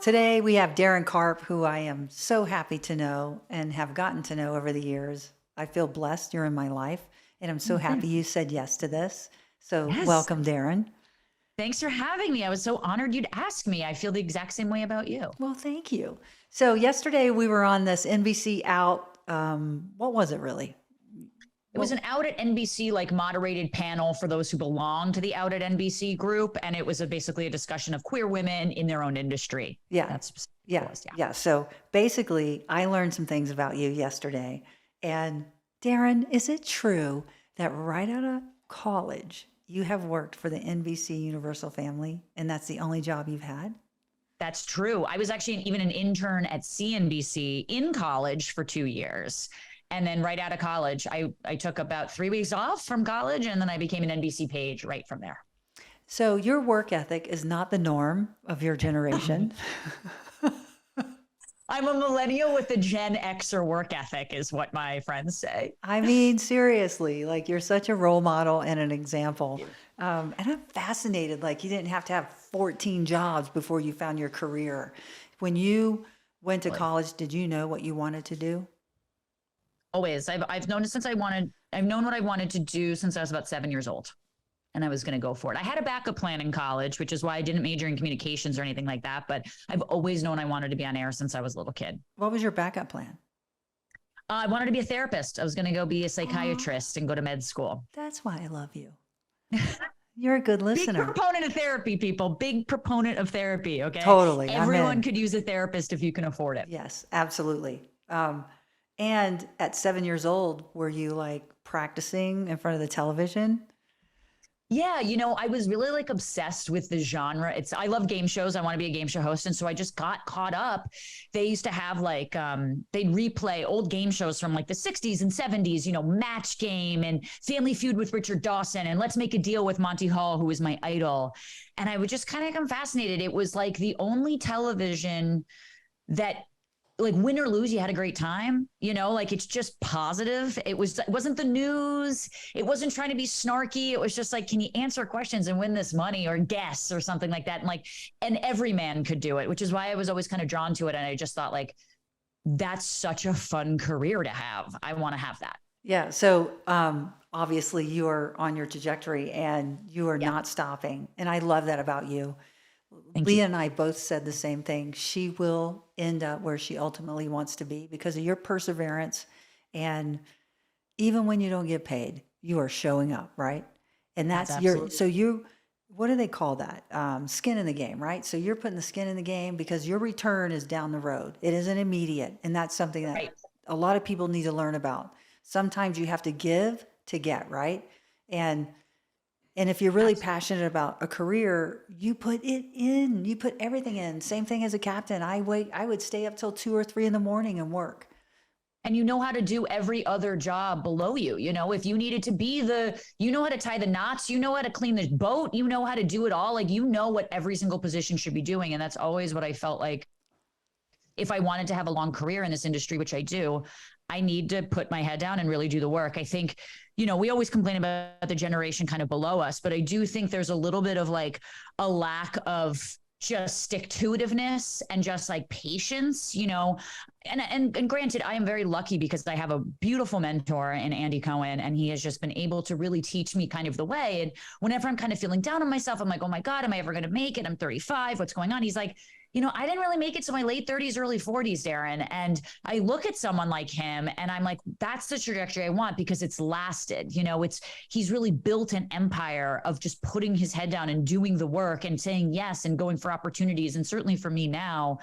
Today we have Daryn Carp, who I am so happy to know and have gotten to know over the years. I feel blessed you're in my life, and I'm so Oh, happy you said yes to this. So yes. welcome, Daryn. Thanks for having me. I was so honored you'd ask me. I feel the exact same way about you. Well, thank you. So yesterday we were on this NBC Out. What was it really? It was Well, an Out at NBC like moderated panel for those who belong to the Out at NBC group, and it was basically a discussion of queer women in their own industry. yeah, That's what it yeah, was. Yeah. yeah. So basically, I learned some things about you yesterday. And Daryn, is it true that right out of college, you have worked for the NBC Universal family, and that's the only job you've had? That's true. I was actually even an intern at CNBC in college for 2 years. And then right out of college, I took about 3 weeks off from college, and then I became an NBC page right from there. So your work ethic is not the norm of your generation. I'm a millennial with a Gen Xer work ethic, is what my friends say. I mean, seriously, like you're such a role model and an example. And I'm fascinated, like you didn't have to have 14 jobs before you found your career. When you went to Really. college, did you know what you wanted to do? Always. I've known it since I've known what I wanted to do since I was about 7 years old. And I was going to go for it. I had a backup plan in college, which is why I didn't major in communications or anything like that. But I've always known I wanted to be on air since I was a little kid. What was your backup plan? I wanted to be a therapist. I was going to go be a Oh, psychiatrist and go to med school. that's why I love you. You're a good Big listener. proponent of therapy, people. Big proponent of therapy. Okay. Totally. I'm Everyone in. could use a therapist if you can afford it. Yes, absolutely. And at 7 years old, were you like practicing in front of the television? Yeah, I was really like obsessed with the genre. I love game shows. I want to be a game show host. And so I just got caught up. They used to have like they'd replay old game shows from like the 60s and 70s, Match Game and Family Feud with Richard Dawson and Let's Make a Deal with Monty Hall, who was my idol. And I would just kind of become fascinated. It was like the only television that like win or lose, you had a great time, like it's just positive. It wasn't the news. It wasn't trying to be snarky. It was just like, can you answer questions and win this money or guess or something like that? And every man could do it, which is why I was always kind of drawn to it. And I just thought like, that's such a fun career to have. I want to have that. Yeah. So obviously you are on your trajectory and you are Yeah. not stopping. And I love that about you. Thank you. Leah and I both said the same thing. She will end up where she ultimately wants to be because of your perseverance. And even when you don't get paid, you are showing up, right? And That's that's your, absolutely so you, what do they call that? Skin in the game, right? So you're putting the skin in the game because your return is down the road. It isn't immediate. And that's something that right. a lot of people need to learn about. Sometimes you have to give to get, right? And and if you're really Absolutely. passionate about a career, you put it in. You put everything in. Same thing as a captain. I would stay up till 2 or 3 in the morning and work. And you know how to do every other job below you. If you needed to be you know how to tie the knots, you know how to clean the boat, you know how to do it all. Like, what every single position should be doing. And that's always what I felt like if I wanted to have a long career in this industry, which I do, I need to put my head down and really do the work. I think, we always complain about the generation kind of below us, but I do think there's a little bit of like a lack of just stick to itiveness and just like patience, and granted, I am very lucky because I have a beautiful mentor in Andy Cohen, and he has just been able to really teach me kind of the way. And whenever I'm kind of feeling down on myself, I'm like, oh my God, am I ever going to make it? I'm 35. What's going on? He's like, I didn't really make it to my late 30s, early 40s, Daryn. And I look at someone like him and I'm like, that's the trajectory I want because it's lasted. He's really built an empire of just putting his head down and doing the work and saying yes and going for opportunities. And certainly for me now,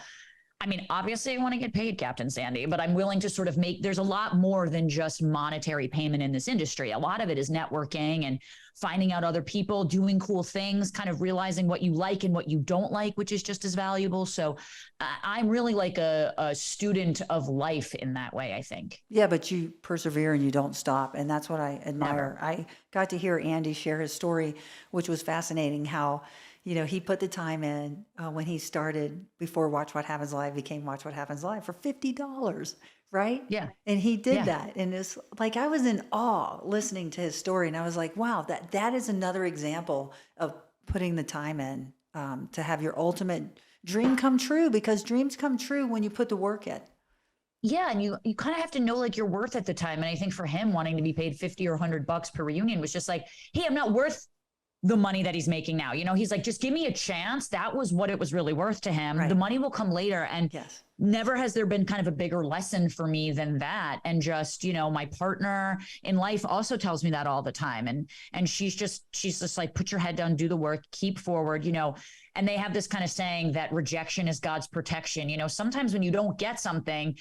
I mean, obviously I want to get paid, Captain Sandy, but I'm willing to sort of there's a lot more than just monetary payment in this industry. A lot of it is networking and finding out other people, doing cool things, kind of realizing what you like and what you don't like, which is just as valuable. So I'm really like a student of life in that way, I think. Yeah, but you persevere and you don't stop. And that's what I Never. admire. I got to hear Andy share his story, which was fascinating how, he put the time in when he started before Watch What Happens Live became Watch What Happens Live for $50, right? Yeah. And he did Yeah. that. And it's like I was in awe listening to his story. And I was like, wow, that is another example of putting the time in to have your ultimate dream come true, because dreams come true when you put the work in. Yeah, and you kind of have to know like your worth at the time. And I think for him wanting to be paid 50 or $100 per reunion was just like, hey, I'm not worth the money that he's making now. He's like, just give me a chance. That was what it was really worth to him. Right. The money will come later. And Yes. never has there been kind of a bigger lesson for me than that. And just, my partner in life also tells me that all the time. And she's just like, put your head down, do the work, keep forward, and they have this kind of saying that rejection is God's protection. Sometimes when you don't get something,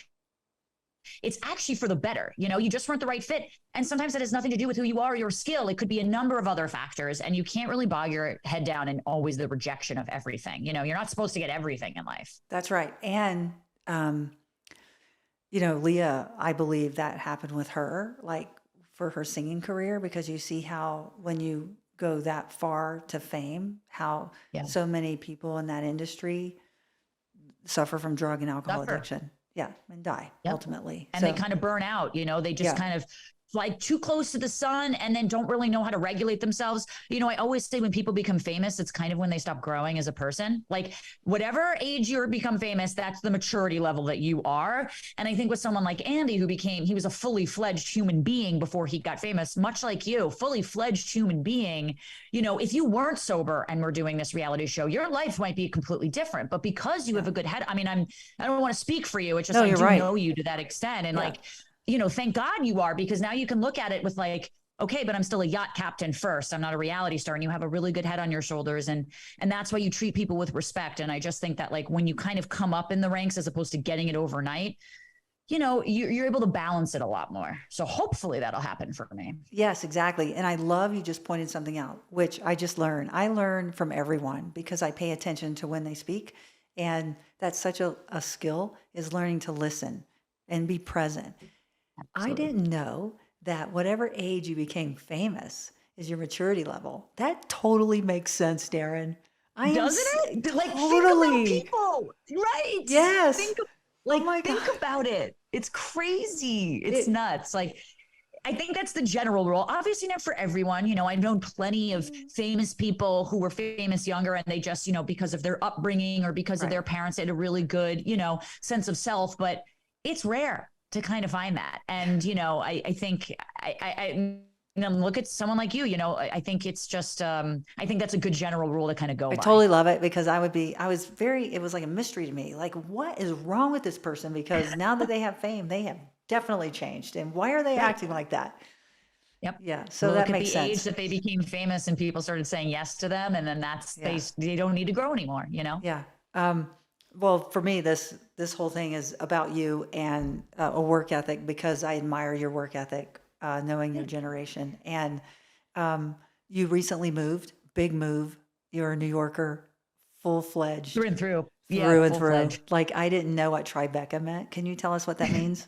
it's actually for the better. You just weren't the right fit. And sometimes that has nothing to do with who you are or your skill. It could be a number of other factors, and you can't really bog your head down in always the rejection of everything. You're not supposed to get everything in life. That's right. And, Leah, I believe that happened with her, like for her singing career, because you see how when you go that far to fame, how so many people in that industry suffer from drug and alcohol addiction. Yeah, and die ultimately. And they kind of burn out, they just kind of fly too close to the sun and then don't really know how to regulate themselves. I always say when people become famous, it's kind of when they stop growing as a person. Like whatever age you become famous, that's the maturity level that you are. And I think with someone like Andy, he was a fully fledged human being before he got famous, much like you, fully fledged human being. If you weren't sober and were doing this reality show, your life might be completely different. But because you have a good head, I don't want to speak for you. It's just I do know you to that extent. And thank God you are, because now you can look at it with like, okay, but I'm still a yacht captain first. I'm not a reality star, and you have a really good head on your shoulders. And that's why you treat people with respect. And I just think that like when you kind of come up in the ranks as opposed to getting it overnight, you're able to balance it a lot more. So hopefully that'll happen for me. Yes, exactly. And I love you just pointed something out, which I just learned. I learn from everyone because I pay attention to when they speak. And that's such a skill, is learning to listen and be present. Absolutely. I didn't know that whatever age you became famous is your maturity level. That totally makes sense, Daryn. Doesn't it? Like totally. Think about people, right? Yes. Think about it. It's crazy. It's nuts. Like, I think that's the general rule. Obviously not for everyone. I've known plenty of famous people who were famous younger, and they just, because of their upbringing or because of their parents, they had a really good, sense of self. But it's rare to kind of find that. And, I think I look at someone like you, I think it's just, I think that's a good general rule to kind of go by. I totally love it, because it was like a mystery to me. Like, what is wrong with this person? Because now that they have fame, they have definitely changed. And why are they acting like that? Yep. Yeah. So that makes sense. Look at the age that they became famous and people started saying yes to them. And then they don't need to grow anymore, Yeah. Well, for me, this whole thing is about you and a work ethic, because I admire your work ethic, knowing your generation. And you recently moved, big move. You're a New Yorker, full-fledged. Through and through. Through and through. Like, I didn't know what Tribeca meant. Can you tell us what that means?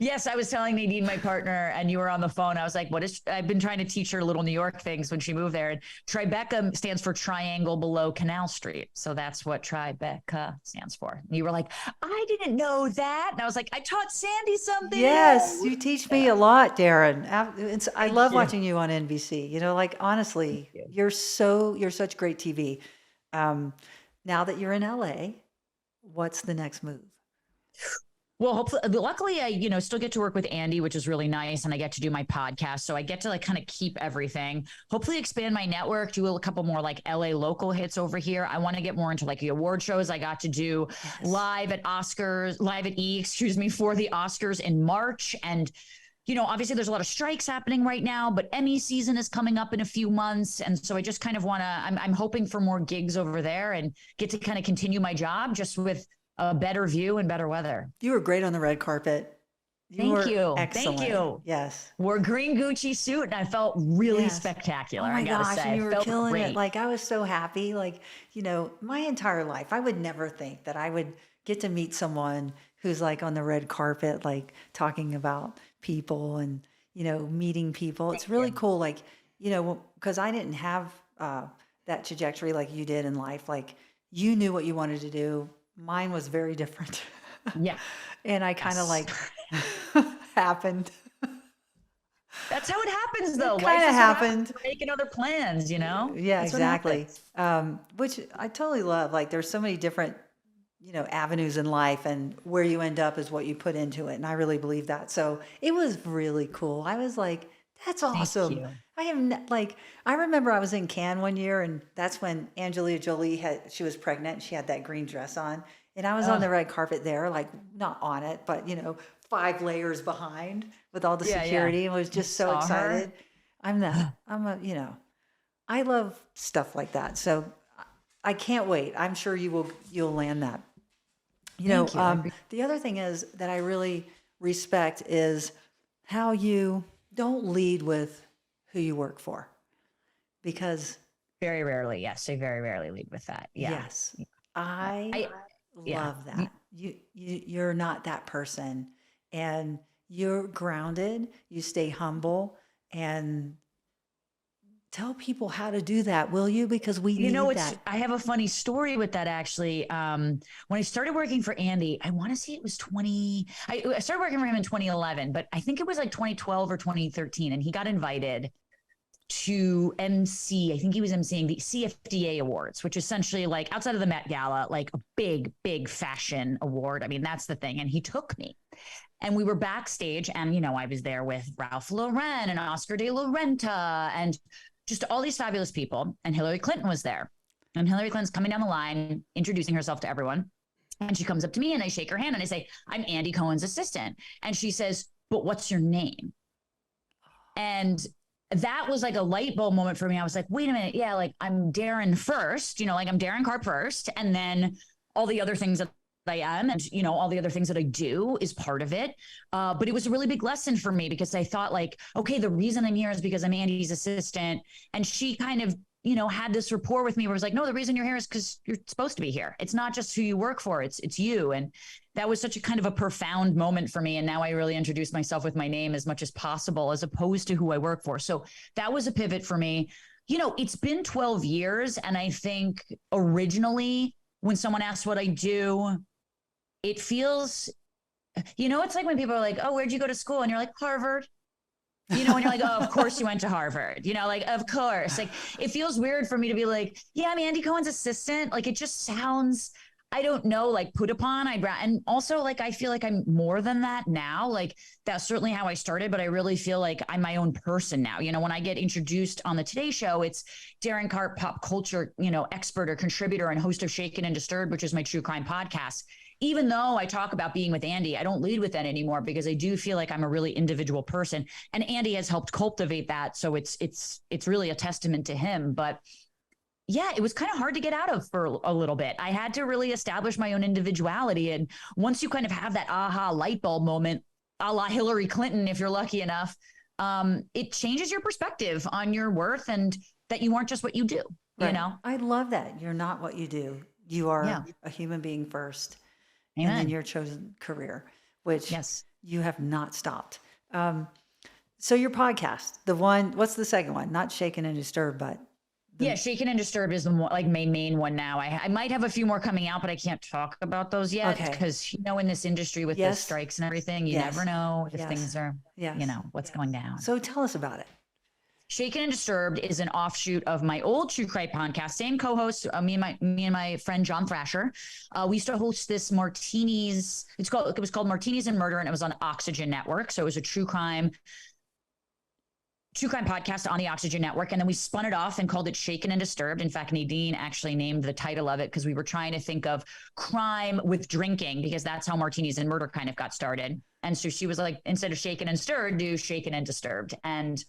Yes, I was telling Nadine, my partner, and you were on the phone. I was like, I've been trying to teach her little New York things when she moved there. And Tribeca stands for triangle below Canal Street. So that's what Tribeca stands for. And you were like, I didn't know that. And I was like, I taught Sandy something. Yes, you teach me a lot, Daryn. I love watching you on NBC. Like, honestly, you're such great TV. Now that you're in LA, what's the next move? Well, luckily, I, still get to work with Andy, which is really nice. And I get to do my podcast. So I get to kind of keep everything, hopefully expand my network, do a couple more LA local hits over here. I want to get more into the award shows. I got to do live at E! For the Oscars in March. And, obviously there's a lot of strikes happening right now, but Emmy season is coming up in a few months. And so I just kind of want to, I'm hoping for more gigs over there and get to kind of continue my job just with a better view and better weather. You were great on the red carpet. Thank you. Excellent. Thank you. Yes. Wore a green Gucci suit and I felt really spectacular. Oh my gosh, say. and you were killing great. it. Like, I was so happy. Like, my entire life, I would never think that I would get to meet someone who's on the red carpet, talking about people and, meeting people. It's really cool. Because I didn't have that trajectory like you did in life. You knew what you wanted to do. Mine was very different. Yeah. And I kind of happened. That's how it happens, though. It Life kind of is what happens. happened. We're making other plans, you know? Yeah, That's what exactly. happens. Which I totally love. Like there's so many different, avenues in life, and where you end up is what you put into it. And I really believe that. So it was really cool. I was like, that's Thank awesome. you. I remember I was in Cannes one year, and that's when Angelina Jolie she was pregnant. She had that green dress on, and I was on Oh, the red carpet there, like not on it, but 5 layers behind with all the yeah, yeah. security, and was You just so saw her? excited. I love stuff like that. So I can't wait. I'm sure you'll land that. Thank you. The other thing is that I really respect is how you don't lead with who you work for, because Very rarely. Yes. I very rarely lead with that. Yeah. yes, I I, yeah. love that. You're not that person, and you're grounded. You stay humble, and tell people how to do that, will you? Because we need that. I have a funny story with that actually. When I started working for Andy, I want to say it was I started working for him in 2011, but I think it was like 2012 or 2013. And he got invited to MC, I think he was emceeing the CFDA Awards, which essentially like outside of the Met Gala, like a big, big fashion award. I mean, that's the thing. And he took me. And we were backstage, and I was there with Ralph Lauren and Oscar de la Renta and just all these fabulous people. And Hillary Clinton was there. And Hillary Clinton's coming down the line, introducing herself to everyone. And she comes up to me and I shake her hand and I say, I'm Andy Cohen's assistant. And she says, but what's your name? And that was like a light bulb moment for me. I was like, wait a minute. Yeah, like I'm Daryn first, like I'm Daryn Carp first. And then all the other things that I am and, all the other things that I do is part of it. But it was a really big lesson for me because I thought like, okay, the reason I'm here is because I'm Andy's assistant. And she kind of, had this rapport with me where it was like, no, the reason you're here is because you're supposed to be here. It's not just who you work for. It's you. And that was such a kind of a profound moment for me. And now I really introduce myself with my name as much as possible, as opposed to who I work for. So that was a pivot for me. It's been 12 years. And I think originally when someone asks what I do, it feels, it's like when people are like, oh, where'd you go to school? And you're like, Harvard. And you're like, oh, of course you went to Harvard. Like, of course. Like, it feels weird for me to be like, yeah, I'm Andy Cohen's assistant. Like, it just sounds, I don't know, like put upon. And also, like, I feel like I'm more than that now. Like, that's certainly how I started, but I really feel like I'm my own person now. When I get introduced on the Today Show, it's Daryn Carp, pop culture, expert or contributor and host of Shaken and Disturbed, which is my true crime podcast. Even though I talk about being with Andy, I don't lead with that anymore because I do feel like I'm a really individual person, and Andy has helped cultivate that. So it's really a testament to him. But yeah, it was kind of hard to get out of for a little bit. I had to really establish my own individuality. And once you kind of have that aha light bulb moment, a la Hillary Clinton, if you're lucky enough, it changes your perspective on your worth and that you aren't just what you do, Right. I love that. You're not what you do. You are a human being first. Amen. And then your chosen career, which you have not stopped. So your podcast, what's the second one? Not Shaken and Disturbed, but Shaken and Disturbed is the more like main one now. I might have a few more coming out, but I can't talk about those yet because in this industry with the strikes and everything, you never know if things are what's going down. So tell us about it. Shaken and Disturbed is an offshoot of my old true crime podcast. Same co-host, me and my friend John Thrasher. We used to host this Martinis. It was called Martinis and Murder, and it was on Oxygen Network. So it was a true crime podcast on the Oxygen Network. And then we spun it off and called it Shaken and Disturbed. In fact, Nadine actually named the title of it because we were trying to think of crime with drinking, because that's how Martinis and Murder kind of got started. And so she was like, instead of Shaken and Stirred, do Shaken and Disturbed. And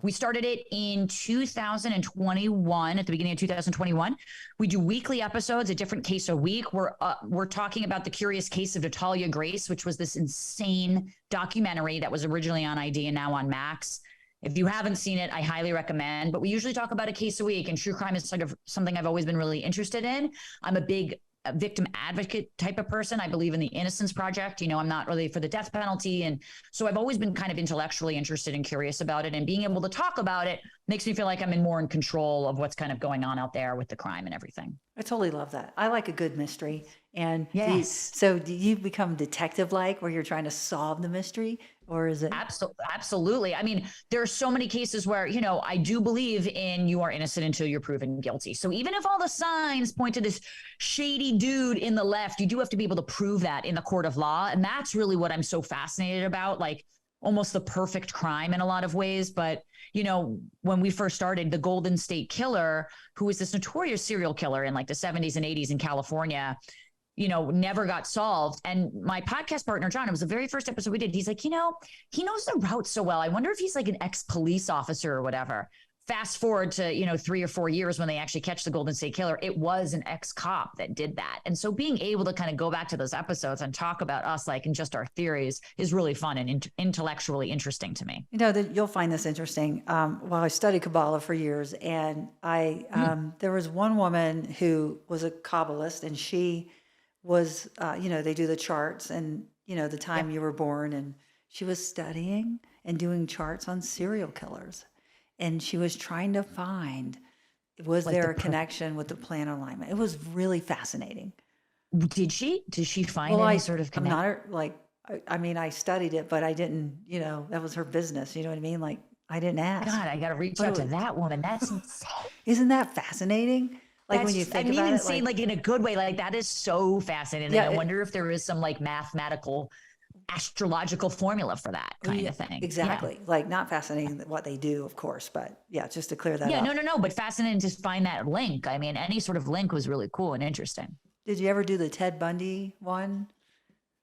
we started it in 2021, at the beginning of 2021. We do weekly episodes, a different case a week. We're talking about the curious case of Natalia Grace, which was this insane documentary that was originally on ID and now on Max. If you haven't seen it, I highly recommend. But we usually talk about a case a week, and true crime is sort of something I've always been really interested in. I'm a big victim advocate type of person. I believe in the Innocence Project. I'm not really for the death penalty. And so I've always been kind of intellectually interested and curious about it. And being able to talk about it makes me feel like I'm more in control of what's kind of going on out there with the crime and everything. I totally love that. I like a good mystery. And yes. So do you become detective-like where you're trying to solve the mystery? or is it? Absolutely. I mean, there are so many cases where, you know, I do believe in you are innocent until you're proven guilty. So even if all the signs point to this shady dude in the left, you do have to be able to prove that in the court of law. And that's really what I'm so fascinated about, like almost the perfect crime in a lot of ways. But, you know, when we first started, the Golden State Killer, who was this notorious serial killer in like the 70s and 80s in California, you know, never got solved. And my podcast partner, John, it was the very first episode we did. He's like, you know, he knows the route so well. I wonder if he's like an ex-police officer or whatever. Fast forward to, you know, 3 or 4 years when they actually catch the Golden State Killer, it was an ex-cop that did that. And so being able to kind of go back to those episodes and talk about us, like, and just our theories is really fun and intellectually interesting to me. You know, you'll find this interesting. Well, I studied Kabbalah for years, and there was one woman who was a Kabbalist, and she was, you know, they do the charts and, you know, the time you were born, and she was studying and doing charts on serial killers. And she was trying to find, was like there a connection with the planet alignment? It was really fascinating. Did she find any sort of connection? I'm not like, I mean, I studied it, but I didn't, you know, that was her business. You know what I mean? Like, I didn't ask. God, I got to reach out to that woman. That's insane. Isn't that fascinating? Like when you think about it, insane, like in a good way, like that is so fascinating. Yeah, I wonder if there is some like mathematical, astrological formula for that kind of thing. Exactly. Yeah. Like not fascinating what they do, of course, but yeah, just to clear that up. Yeah, no, but fascinating to find that link. I mean, any sort of link was really cool and interesting. Did you ever do the Ted Bundy one?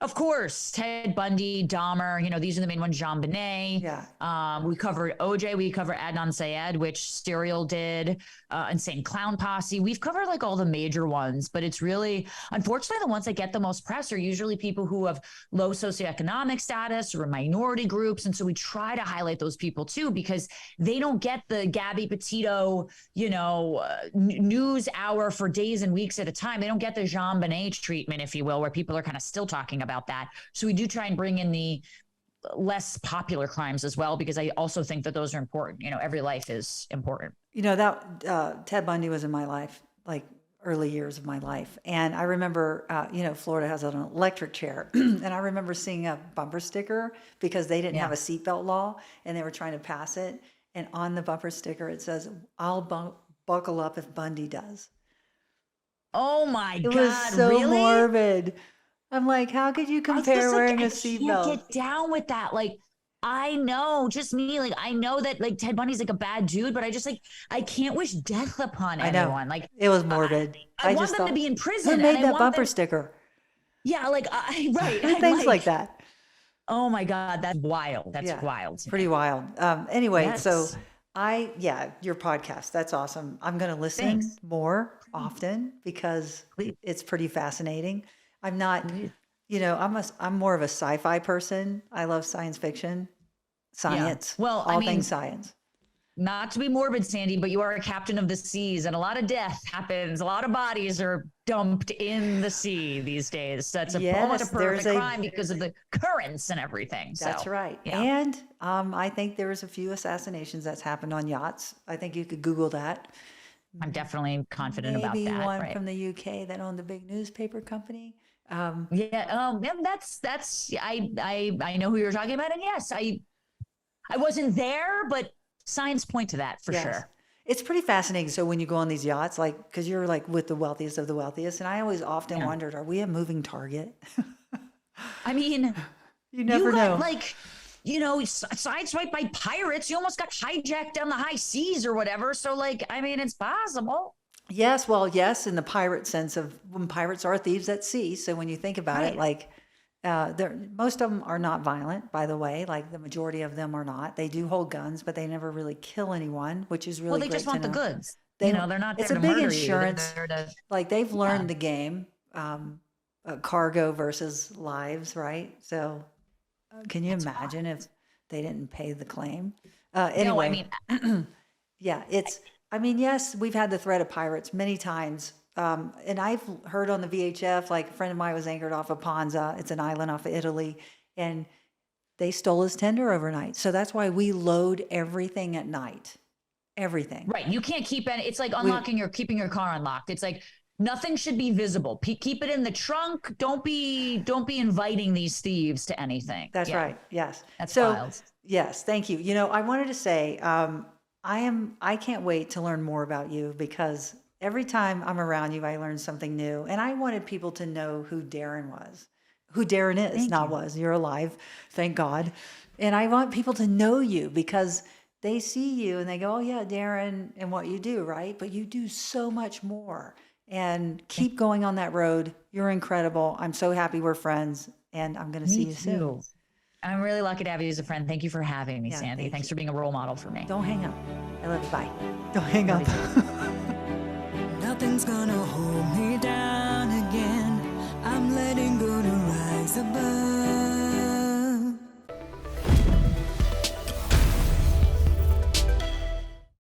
Of course, Ted Bundy, Dahmer, you know, these are the main ones, JonBenet. Yeah. We covered OJ, we covered Adnan Syed, which Serial did, Insane Clown Posse. We've covered like all the major ones, but it's really, unfortunately, the ones that get the most press are usually people who have low socioeconomic status or minority groups. And so we try to highlight those people too, because they don't get the Gabby Petito, you know, news hour for days and weeks at a time. They don't get the JonBenet treatment, if you will, where people are kind of still talking about that. So we do try and bring in the less popular crimes as well, because I also think that those are important. You know, every life is important. You know, that Ted Bundy was in my life, like early years of my life. And I remember, you know, Florida has an electric chair. And I remember seeing a bumper sticker because they didn't have a seatbelt law and they were trying to pass it. And on the bumper sticker, it says, I'll buckle up if Bundy does. Oh my God. It was so really? morbid. I'm like, how could you compare wearing a seatbelt? I can't get down with that. Like, I know, just me. Like, I know that like Ted Bundy's like a bad dude, but I just like, I can't wish death upon anyone. Like, it was morbid. I want them to be in prison. Who made that bumper sticker? Yeah, like, right. Things like that. Oh my God, that's wild. That's wild. Pretty wild. Anyway, so your podcast, that's awesome. I'm going to listen more often because it's pretty fascinating. I'm not, you know, I'm more of a sci-fi person. I love science fiction, science, all things science. Not to be morbid, Sandy, but you are a captain of the seas and a lot of death happens. A lot of bodies are dumped in the sea these days. That's almost a perfect crime because of the currents and everything. That's right. Yeah. And I think there was a few assassinations that's happened on yachts. I think you could Google that. I'm definitely confident about that. Maybe one from the UK that owned the big newspaper company. That's I know who you're talking about, and yes, I wasn't there, but signs point to that for sure. It's pretty fascinating. So when you go on these yachts, like, because you're like with the wealthiest of the wealthiest, and I always often wondered, are we a moving target? I mean, you never know. Like, you know, sideswiped by pirates. You almost got hijacked down the high seas or whatever. So, like, I mean, it's possible. Yes, well, yes, in the pirate sense of when pirates are thieves at sea. So when you think about it, like, most of them are not violent, by the way. Like the majority of them are not. They do hold guns, but they never really kill anyone, which is really great. Well, they just want the goods. They're not. It's a big insurance. Like they've learned the game, cargo versus lives, right? So, can you imagine if they didn't pay the claim? Anyway, no, I mean, yes, we've had the threat of pirates many times. And I've heard on the VHF, like a friend of mine was anchored off of Ponza. It's an island off of Italy. And they stole his tender overnight. So that's why we load everything at night. Everything. Right. You can't keep any. It's like keeping your car unlocked. It's like Nothing should be visible. Keep it in the trunk. Don't be inviting these thieves to anything. That's right. Yes. That's so, wild. Yes, thank you. You know, I wanted to say, I can't wait to learn more about you because every time I'm around you, I learn something new. And I wanted people to know who Daryn was, who Daryn is, Thank not you. was. You're alive, thank God. And I want people to know you because they see you and they go, oh yeah, Daryn and what you do, right? But you do so much more. And keep going on that road. You're incredible. I'm so happy we're friends, and I'm going to see you soon. I'm really lucky to have you as a friend. Thank you for having me, Yeah, Sandy. Thanks for being a role model for me. Don't hang up. I love you. Bye. Don't hang up. Nothing's gonna hold me down again. I'm letting go to rise above.